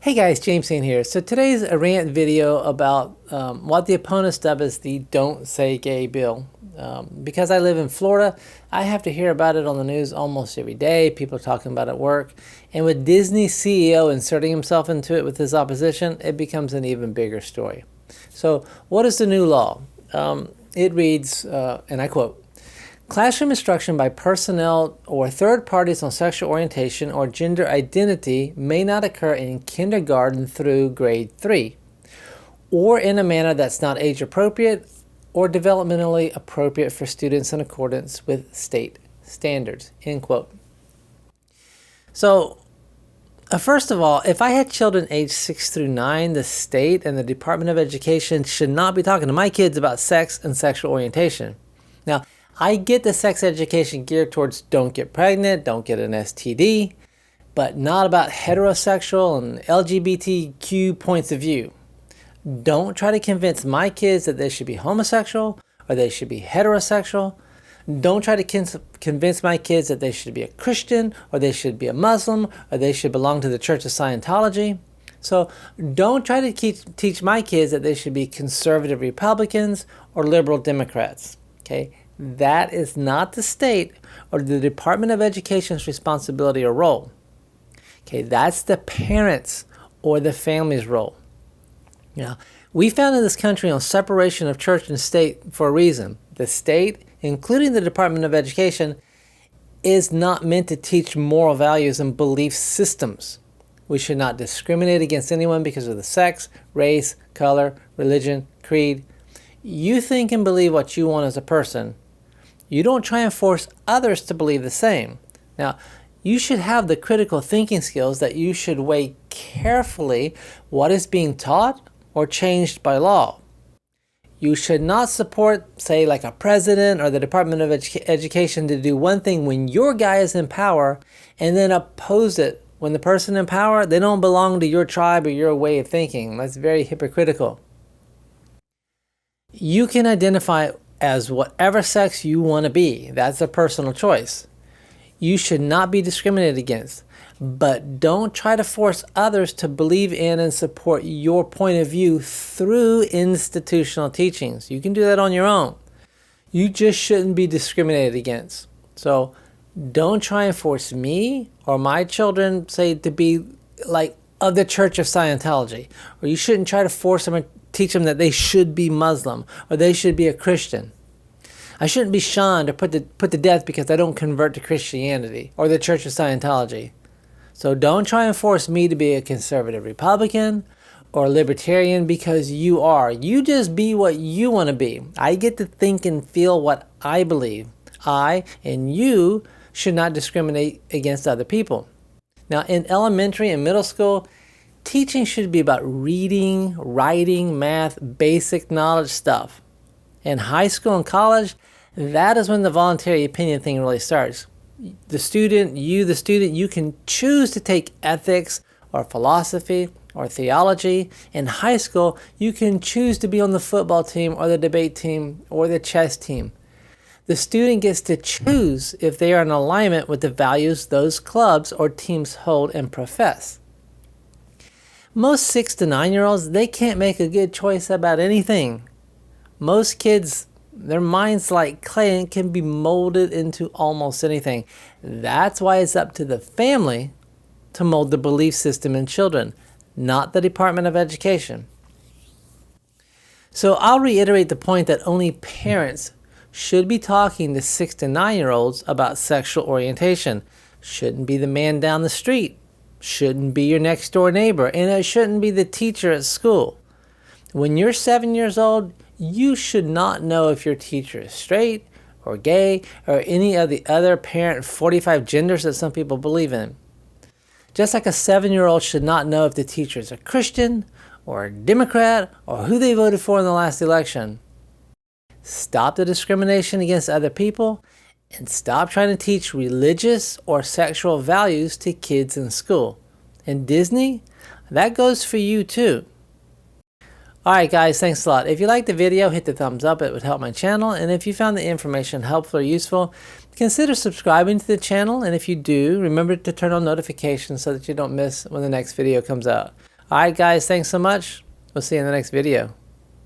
Hey guys, James Sain here. So today's a rant video about what the opponents dub as the Don't Say Gay bill. Because I live in Florida, I have to hear about it on the news almost every day. People are talking about it at work. And with Disney's CEO inserting himself into it with his opposition, it becomes an even bigger story. So what is the new law? It reads, and I quote, "Classroom instruction by personnel or third parties on sexual orientation or gender identity may not occur in kindergarten through grade 3, or in a manner that's not age appropriate or developmentally appropriate for students in accordance with state standards," end quote. So, first of all, if I had children aged 6 through 9, the state and the Department of Education should not be talking to my kids about sex and sexual orientation. Now, I get the sex education geared towards don't get pregnant, don't get an STD, but not about heterosexual and LGBTQ points of view. Don't try to convince my kids that they should be homosexual or they should be heterosexual. Don't try to convince my kids that they should be a Christian or they should be a Muslim or they should belong to the Church of Scientology. So don't try to teach my kids that they should be conservative Republicans or liberal Democrats. Okay? That is not the state or the Department of Education's responsibility or role. Okay, that's the parents or the family's role. Now, we founded this country on separation of church and state for a reason. The state, including the Department of Education, is not meant to teach moral values and belief systems. We should not discriminate against anyone because of the sex, race, color, religion, creed. You think and believe what you want as a person. You don't try and force others to believe the same. Now, you should have the critical thinking skills that you should weigh carefully what is being taught or changed by law. You should not support, say, like a president or the Department of Education to do one thing when your guy is in power and then oppose it when the person in power, they don't belong to your tribe or your way of thinking. That's very hypocritical. You can identify as whatever sex you want to be. That's a personal choice. You should not be discriminated against, but don't try to force others to believe in and support your point of view through institutional teachings. You can do that on your own. You just shouldn't be discriminated against. So don't try and force me or my children, say, to be like of the Church of Scientology, or you shouldn't try to force them and teach them that they should be Muslim or they should be a Christian. I shouldn't be shunned or put to death because I don't convert to Christianity or the Church of Scientology. So don't try and force me to be a conservative Republican or libertarian because you are. You just be what you want to be. I get to think and feel what I believe. I and you should not discriminate against other people. Now, in elementary and middle school, teaching should be about reading, writing, math, basic knowledge stuff. In high school and college, that is when the voluntary opinion thing really starts. The student, you can choose to take ethics or philosophy or theology. In high school, you can choose to be on the football team or the debate team or the chess team. The student gets to choose if they are in alignment with the values those clubs or teams hold and profess. Most 6 to 9-year-olds, they can't make a good choice about anything. Most kids, their minds like clay and can be molded into almost anything. That's why it's up to the family to mold the belief system in children, not the Department of Education. So I'll reiterate the point that only parents should be talking to 6 to 9-year-olds about sexual orientation. Shouldn't be the man down the street. Shouldn't be your next door neighbor. And it shouldn't be the teacher at school. When you're 7 years old, you should not know if your teacher is straight or gay or any of the other apparent 45 genders that some people believe in. Just like a 7-year-old should not know if the teacher is a Christian or a Democrat or who they voted for in the last election. Stop the discrimination against other people and stop trying to teach religious or sexual values to kids in school. And Disney, that goes for you too. Alright guys, thanks a lot. If you liked the video, hit the thumbs up. It would help my channel. And if you found the information helpful or useful, consider subscribing to the channel. And if you do, remember to turn on notifications so that you don't miss when the next video comes out. All right, guys, thanks so much. We'll see you in the next video.